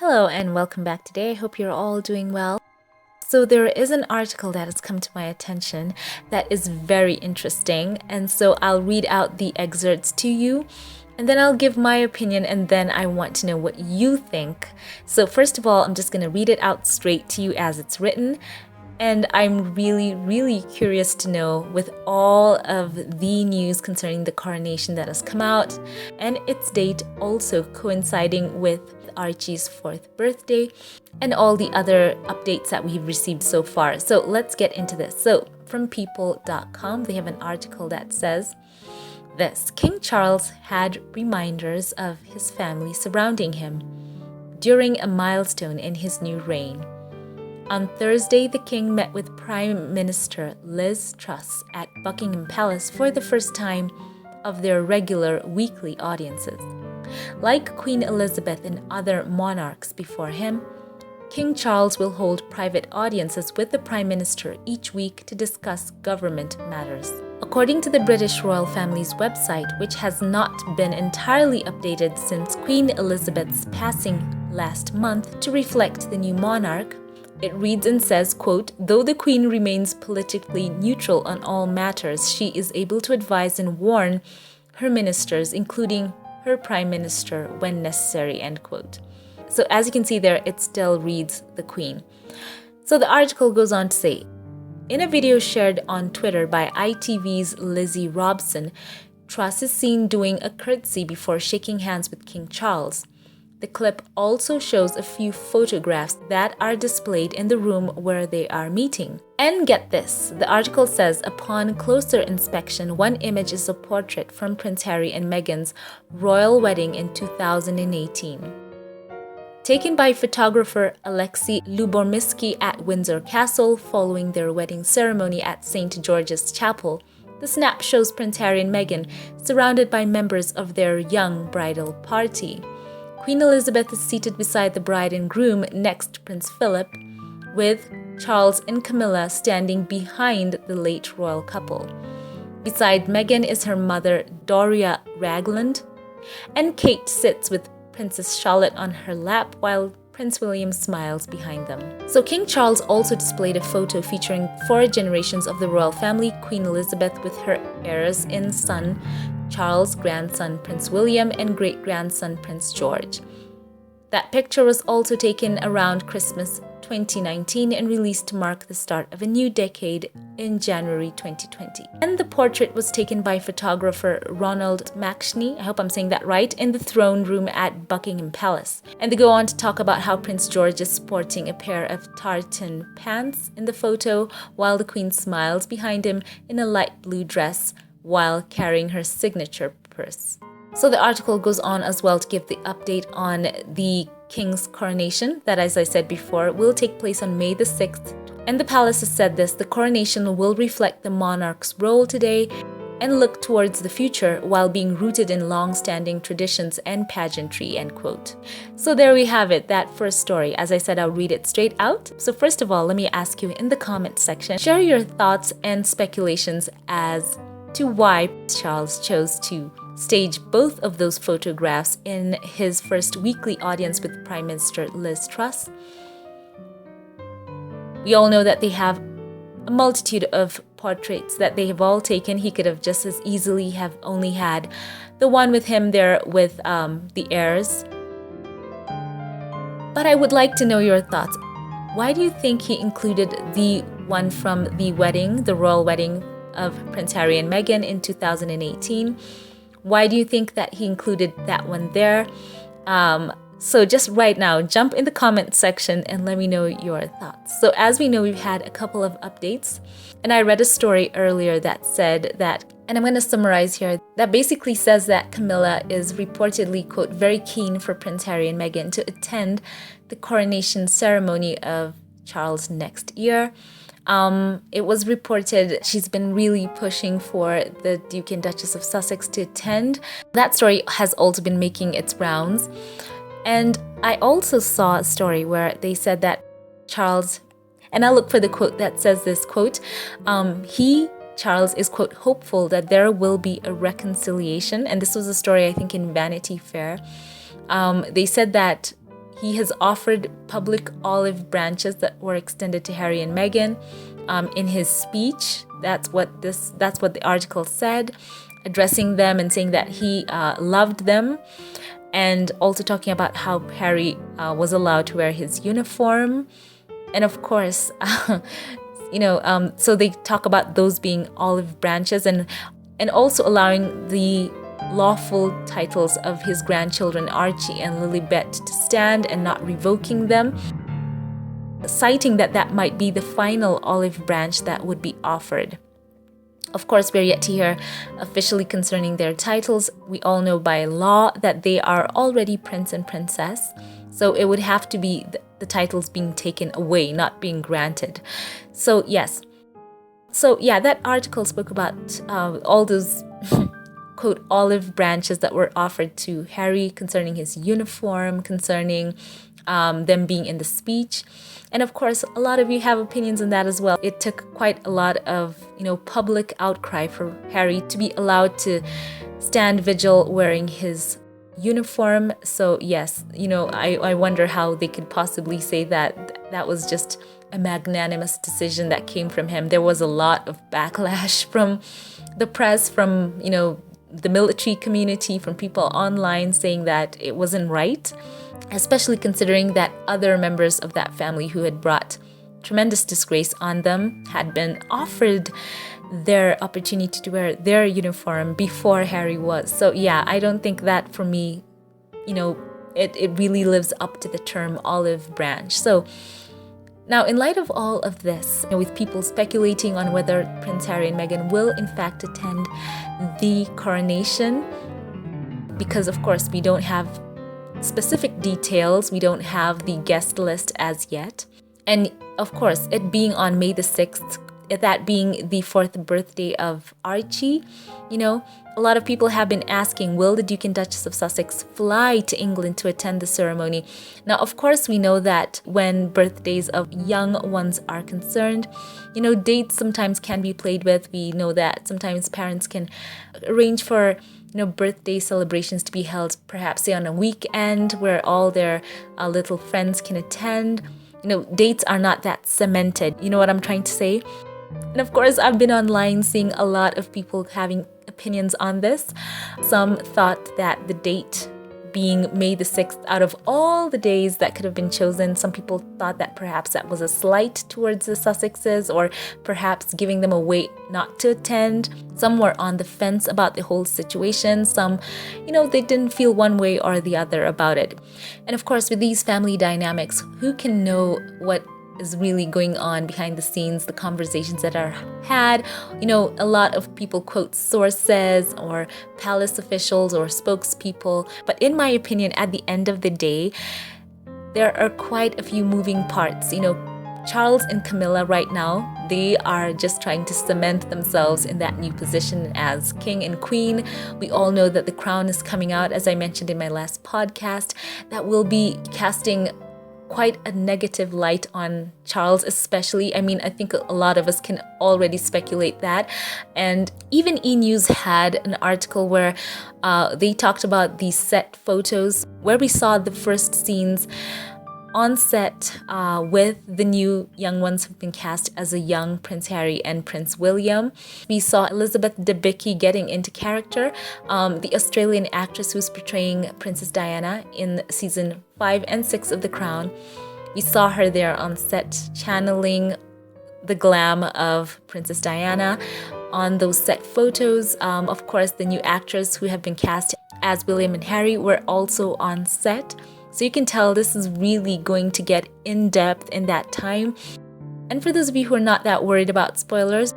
Hello and welcome back today. I hope you're all doing well. So there is an article that has come to my attention that is very interesting, and so I'll read out the excerpts to you and then I'll give my opinion, and then I want to know what you think. So first of all, I'm just going to read it out straight to you as it's written. And I'm really curious to know, with all of the news concerning the coronation that has come out and its date also coinciding with Archie's 4th birthday and all the other updates that we've received so far. So let's get into this. So from people.com, they have an article that says this: King Charles had reminders of his family surrounding him during a milestone in his new reign. On Thursday, the King met with Prime Minister Liz Truss at Buckingham Palace for the first time of their regular weekly audiences. Like Queen Elizabeth and other monarchs before him, King Charles will hold private audiences with the Prime Minister each week to discuss government matters. According to the British royal family's website, which has not been entirely updated since Queen Elizabeth's passing last month to reflect the new monarch, it reads and says, quote, "Though the Queen remains politically neutral on all matters, she is able to advise and warn her ministers, including her Prime Minister, when necessary," end quote. So as you can see there, it still reads the Queen. So the article goes on to say, in a video shared on Twitter by ITV's Lizzie Robson, Truss is seen doing a curtsy before shaking hands with King Charles. The clip also shows a few photographs that are displayed in the room where they are meeting. And get this, the article says upon closer inspection, one image is a portrait from Prince Harry and Meghan's royal wedding in 2018. Taken by photographer Alexei Lubomirski at Windsor Castle following their wedding ceremony at St. George's Chapel, the snap shows Prince Harry and Meghan surrounded by members of their young bridal party. Queen Elizabeth is seated beside the bride and groom next to Prince Philip, with Charles and Camilla standing behind the late royal couple. Beside Meghan is her mother, Doria Ragland, and Kate sits with Princess Charlotte on her lap while Prince William smiles behind them. So King Charles also displayed a photo featuring 4 generations of the royal family: Queen Elizabeth with her heirs in son Charles, grandson Prince William, and great-grandson Prince George. That picture was also taken around Christmas 2019 and released to mark the start of a new decade in January 2020. And the portrait was taken by photographer Ronald McShney, I hope I'm saying that right, in the throne room at Buckingham Palace. And they go on to talk about how Prince George is sporting a pair of tartan pants in the photo, while the Queen smiles behind him in a light blue dress while carrying her signature purse. So the article goes on as well to give the update on the King's coronation that, as I said before, will take place on May the 6th. And the palace has said this: the coronation will reflect the monarch's role today and look towards the future while being rooted in long-standing traditions and pageantry, end quote. So there we have it, that first story. As I said, I'll read it straight out. So first of all, let me ask you in the comment section, share your thoughts and speculations as to why Charles chose to stage both of those photographs in his first weekly audience with Prime Minister Liz Truss. We all know that they have a multitude of portraits that they have all taken. He could have just as easily have only had the one with him there with the heirs. But I would like to know your thoughts. Why do you think he included the one from the wedding, the royal wedding of Prince Harry and Meghan in 2018? Why do you think that he included that one there? So just right now, jump in the comment section and let me know your thoughts. So as we know, we've had a couple of updates, and I read a story earlier that said that, and I'm going to summarize here, that basically says that Camilla is reportedly, quote, very keen for Prince Harry and Meghan to attend the coronation ceremony of Charles next year. It was reported she's been really pushing for the Duke and Duchess of Sussex to attend. That story has also been making its rounds. And I also saw a story where they said that Charles, and I'll look for the quote that says this, quote, Charles is, quote, hopeful that there will be a reconciliation. And this was a story, I think, in Vanity Fair. They said that he has offered public olive branches that were extended to Harry and Meghan in his speech. That's what the article said, addressing them and saying that he loved them, and also talking about how Harry was allowed to wear his uniform. And of course, so they talk about those being olive branches, and also allowing the lawful titles of his grandchildren Archie and Lilibet to stand and not revoking them, citing that might be the final olive branch that would be offered. Of course, we're yet to hear officially concerning their titles. We all know by law that they are already prince and princess, so it would have to be the titles being taken away, not being granted. So yes. So yeah, that article spoke about all those quote olive branches that were offered to Harry concerning his uniform, concerning them being in the speech. And of course, a lot of you have opinions on that as well. It took quite a lot of, public outcry for Harry to be allowed to stand vigil wearing his uniform. So yes, I wonder how they could possibly say that was just a magnanimous decision that came from him. There was a lot of backlash from the press, from, the military community, from people online saying that it wasn't right, especially considering that other members of that family who had brought tremendous disgrace on them had been offered their opportunity to wear their uniform before Harry was. So yeah, I don't think that for me, it really lives up to the term olive branch. So now, in light of all of this, with people speculating on whether Prince Harry and Meghan will in fact attend the coronation, because of course we don't have specific details, we don't have the guest list as yet. And of course, it being on May the 6th, that being the 4th birthday of Archie, a lot of people have been asking, will the Duke and Duchess of Sussex fly to England to attend the ceremony? Now, of course, we know that when birthdays of young ones are concerned, dates sometimes can be played with. We know that sometimes parents can arrange for birthday celebrations to be held perhaps say on a weekend where all their little friends can attend. Dates are not that cemented. You know what I'm trying to say? And of course, I've been online seeing a lot of people having opinions on this. Some thought that the date being May the 6th, out of all the days that could have been chosen, some people thought that perhaps that was a slight towards the Sussexes, or perhaps giving them a weight not to attend. Some were on the fence about the whole situation. Some, they didn't feel one way or the other about it. And of course, with these family dynamics, who can know what is really going on behind the scenes, the conversations that are had. A lot of people quote sources or palace officials or spokespeople. But in my opinion, at the end of the day, there are quite a few moving parts. Charles and Camilla right now, they are just trying to cement themselves in that new position as king and queen. We all know that the crown is coming out, as I mentioned in my last podcast, that will be casting quite a negative light on Charles especially. I think a lot of us can already speculate that. And even E! News had an article where they talked about these set photos where we saw the first scenes on set with the new young ones who've been cast as a young Prince Harry and Prince William. We saw Elizabeth Debicki getting into character, the Australian actress who's portraying Princess Diana in season 5 and 6 of The Crown. We saw her there on set channeling the glam of Princess Diana on those set photos. Of course, the new actors who have been cast as William and Harry were also on set. So you can tell this is really going to get in-depth in that time. And for those of you who are not that worried about spoilers,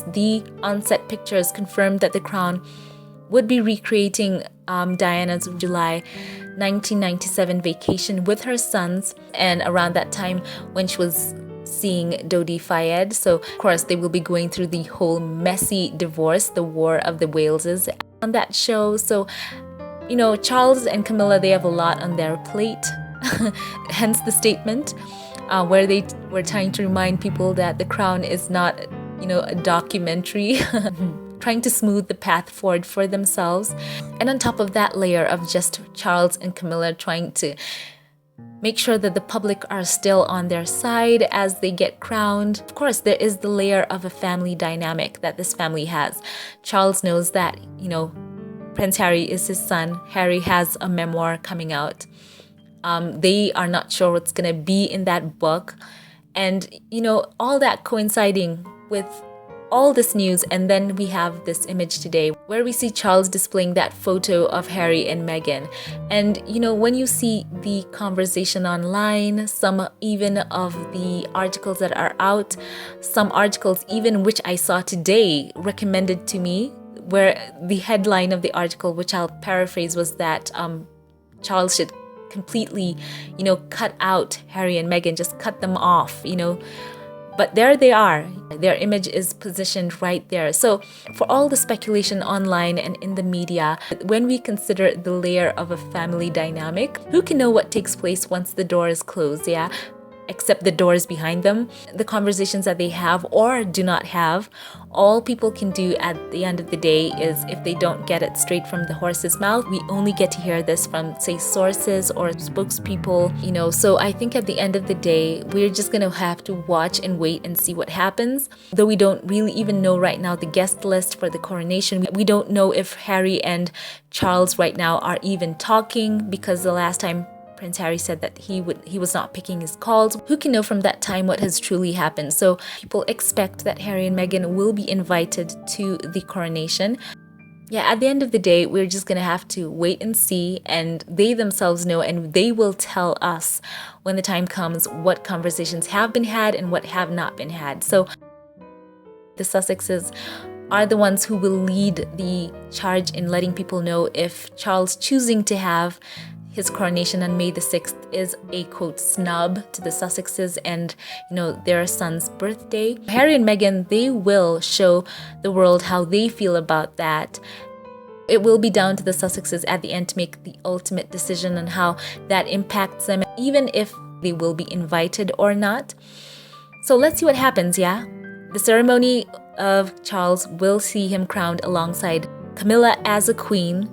the on-set pictures confirmed that The Crown would be recreating Diana's July 1997 vacation with her sons, and around that time when she was seeing Dodi Fayed. So of course they will be going through the whole messy divorce, the War of the Waleses on that show. So Charles and Camilla, they have a lot on their plate, hence the statement where they were trying to remind people that The Crown is not, a documentary, trying to smooth the path forward for themselves. And on top of that layer of just Charles and Camilla trying to make sure that the public are still on their side as they get crowned. Of course, there is the layer of a family dynamic that this family has. Charles knows that, Prince Harry is his son. Harry has a memoir coming out. They are not sure what's going to be in that book. And, all that coinciding with all this news, and then we have this image today where we see Charles displaying that photo of Harry and Meghan. And when you see the conversation online, some even of the articles that are out, some articles even which I saw today recommended to me, where the headline of the article, which I'll paraphrase, was that Charles should completely cut out Harry and Meghan, just cut them off, But there they are. Their image is positioned right there. So for all the speculation online and in the media, when we consider the layer of a family dynamic, who can know what takes place once the door is closed, yeah? Except the doors behind them, the conversations that they have or do not have, all people can do at the end of the day is, if they don't get it straight from the horse's mouth, we only get to hear this from, say, sources or spokespeople, So I think at the end of the day, we're just going to have to watch and wait and see what happens. Though we don't really even know right now the guest list for the coronation. We don't know if Harry and Charles right now are even talking, because the last time Prince Harry said that he was not picking his calls. Who can know from that time what has truly happened? So people expect that Harry and Meghan will be invited to the coronation. Yeah, at the end of the day, we're just going to have to wait and see, and they themselves know, and they will tell us when the time comes what conversations have been had and what have not been had. So the Sussexes are the ones who will lead the charge in letting people know if Charles choosing to have his coronation on May the 6th is a, quote, snub to the Sussexes and, their son's birthday. Harry and Meghan, they will show the world how they feel about that. It will be down to the Sussexes at the end to make the ultimate decision on how that impacts them, even if they will be invited or not. So let's see what happens, yeah? The ceremony of Charles will see him crowned alongside Camilla as a queen.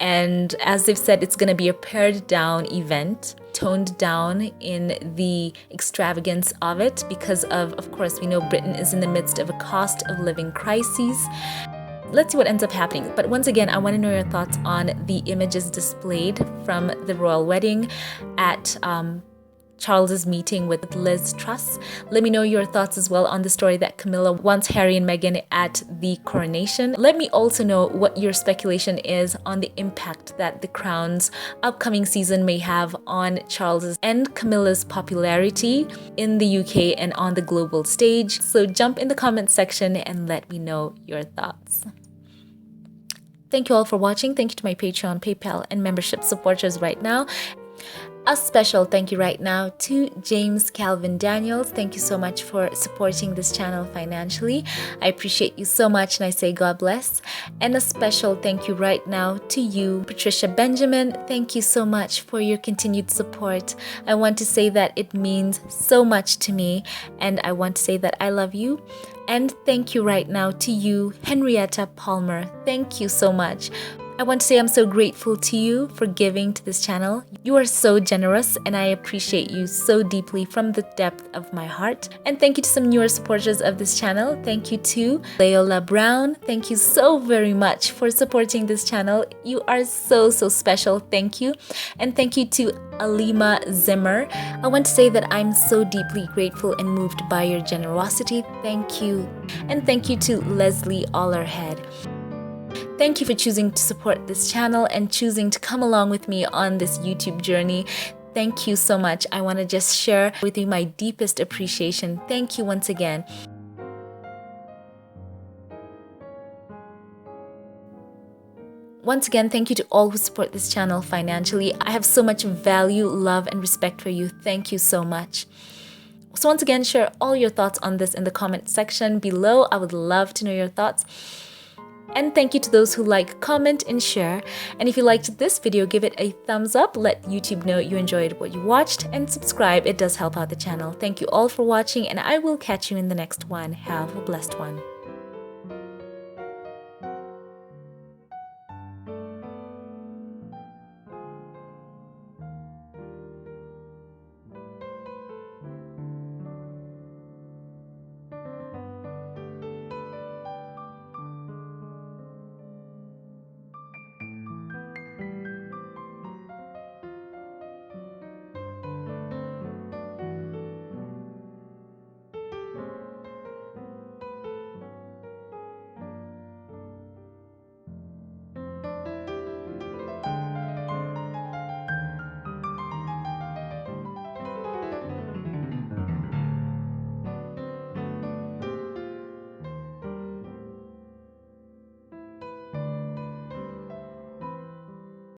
And as they've said, it's going to be a pared down event, toned down in the extravagance of it because of course, we know Britain is in the midst of a cost of living crisis. Let's see what ends up happening. But once again, I want to know your thoughts on the images displayed from the royal wedding at Charles's meeting with Liz Truss. Let me know your thoughts as well on the story that Camilla wants Harry and Meghan at the coronation. Let me also know what your speculation is on the impact that the Crown's upcoming season may have on Charles's and Camilla's popularity in the UK and on the global stage. So jump in the comments section and let me know your thoughts. Thank you all for watching. Thank you to my Patreon, PayPal, and membership supporters right now. A special thank you right now to James Calvin Daniels. Thank you so much for supporting this channel financially. I appreciate you so much and I say God bless. And a special thank you right now to you, Patricia Benjamin. Thank you so much for your continued support. I want to say that it means so much to me, and I want to say that I love you. And thank you right now to you, Henrietta Palmer. Thank you so much. I want to say I'm so grateful to you for giving to this channel. You are so generous and I appreciate you so deeply from the depth of my heart. And thank you to some newer supporters of this channel. Thank you to Leola Brown. Thank you so very much for supporting this channel. You are so special. Thank you. And thank you to Alima Zimmer. I want to say that I'm so deeply grateful and moved by your generosity. Thank you. And thank you to Leslie Allerhead. Thank you for choosing to support this channel and choosing to come along with me on this YouTube journey. Thank you so much. I want to just share with you my deepest appreciation. Thank you once again. Once again, thank you to all who support this channel financially. I have so much value, love, and respect for you. Thank you so much. So once again, share all your thoughts on this in the comment section below. I would love to know your thoughts. And thank you to those who like, comment, and share. And if you liked this video, give it a thumbs up. Let YouTube know you enjoyed what you watched, and subscribe. It does help out the channel. Thank you all for watching, and I will catch you in the next one. Have a blessed one.